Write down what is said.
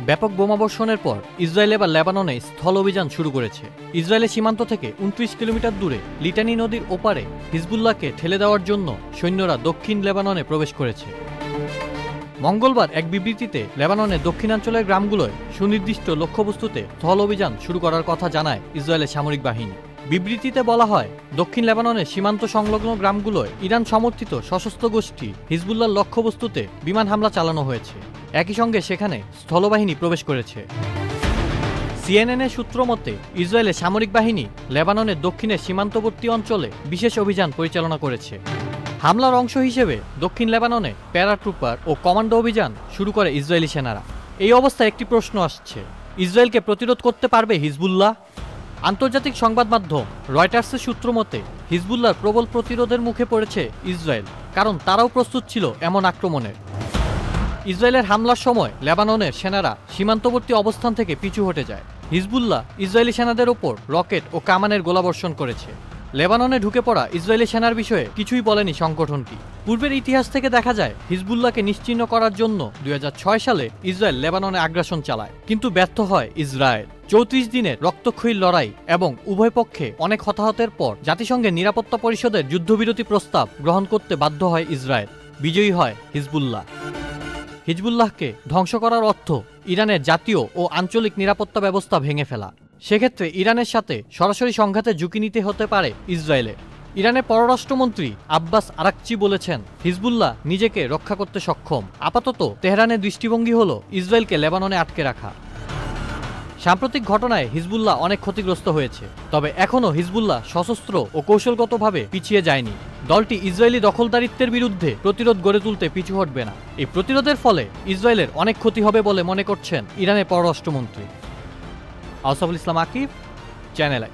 ব্যাপক বোমাবর্ষণের পর ইসরায়েল এবার লেবাননে স্থল অভিযান শুরু করেছে। ইসরায়েলের সীমান্ত থেকে ২৯ কিলোমিটার দূরে লিটানি নদীর ওপারে হিজবুল্লাহকে ঠেলে দেওয়ার জন্য সৈন্যরা দক্ষিণ লেবাননে প্রবেশ করেছে। মঙ্গলবার এক বিবৃতিতে লেবাননের দক্ষিণাঞ্চলের গ্রামগুলোয় সুনির্দিষ্ট লক্ষ্যবস্তুতে স্থল অভিযান শুরু করার কথা জানায় ইসরায়েলের সামরিক বাহিনী। বিবৃতিতে বলা হয়, দক্ষিণ লেবাননের সীমান্ত সংলগ্ন গ্রামগুলোয় ইরান সমর্থিত সশস্ত্র গোষ্ঠী হিজবুল্লাহর লক্ষ্যবস্তুতে বিমান হামলা চালানো হয়েছে। একই সঙ্গে সেখানে স্থলবাহিনী প্রবেশ করেছে। সিএনএনের সূত্র মতে ইসরায়েলের সামরিক বাহিনী লেবাননের দক্ষিণের সীমান্তবর্তী অঞ্চলে বিশেষ অভিযান পরিচালনা করেছে। হামলার অংশ হিসেবে দক্ষিণ লেবাননে প্যারাট্রুপার ও কমান্ডো অভিযান শুরু করে ইসরায়েলি সেনারা। এই অবস্থায় একটি প্রশ্ন আসছে, ইসরায়েলকে প্রতিরোধ করতে পারবে হিজবুল্লাহ? আন্তর্জাতিক সংবাদ মাধ্যম রয়টার্সের সূত্র মতে হিজবুল্লাহর প্রবল প্রতিরোধের মুখে পড়েছে ইসরায়েল, কারণ তারাও প্রস্তুত ছিল এমন আক্রমণের। ইসরায়েলের হামলার সময় লেবাননের সেনারা সীমান্তবর্তী অবস্থান থেকে পিছু হটে যায়। হিজবুল্লাহ ইসরায়েলি সেনাদের ওপর রকেট ও কামানের গোলাবর্ষণ করেছে। লেবাননে ঢুকে পড়া ইসরায়েলি সেনার বিষয়ে কিছুই বলেনি সংগঠনটি। পূর্বের ইতিহাস থেকে দেখা যায়, হিজবুল্লাহকে নিশ্চিহ্ন করার জন্য ২০০৬ সালে ইসরায়েল লেবাননে আগ্রাসন চালায়, কিন্তু ব্যর্থ হয় ইসরায়েল। ৩৪ দিনের রক্তক্ষয়ী লড়াই এবং উভয় পক্ষে অনেক হতাহতের পর জাতিসংঘের নিরাপত্তা পরিষদের যুদ্ধবিরতি প্রস্তাব গ্রহণ করতে বাধ্য হয় ইসরায়েল। বিজয়ী হয় হিজবুল্লাহ। হিজবুল্লাহকে ধ্বংস করার অর্থ ইরানের জাতীয় ও আঞ্চলিক নিরাপত্তা ব্যবস্থা ভেঙে ফেলা। সেক্ষেত্রে ইরানের সাথে সরাসরি সংঘাতের ঝুঁকি নিতে হতে পারে ইসরায়েলের। ইরানের পররাষ্ট্রমন্ত্রী আব্বাস আরাকচি বলেছেন, হিজবুল্লাহ নিজেকে রক্ষা করতে সক্ষম। আপাতত তেহরানের দৃষ্টিভঙ্গি হল ইসরায়েলকে লেবাননে আটকে রাখা। সাম্প্রতিক ঘটনায় হিজবুল্লাহ অনেক ক্ষতিগ্রস্ত হয়েছে, তবে এখনও হিজবুল্লাহ সশস্ত্র ও কৌশলগতভাবে পিছিয়ে যায়নি। দলটি ইসরায়েলি দখলদারিত্বের বিরুদ্ধে প্রতিরোধ গড়ে তুলতে পিছু হটবে না। এই প্রতিরোধের ফলে ইসরায়েলের অনেক ক্ষতি হবে বলে মনে করছেন ইরানের পররাষ্ট্রমন্ত্রী। আউসাফুল ইসলাম আকিব, চ্যানেল আই।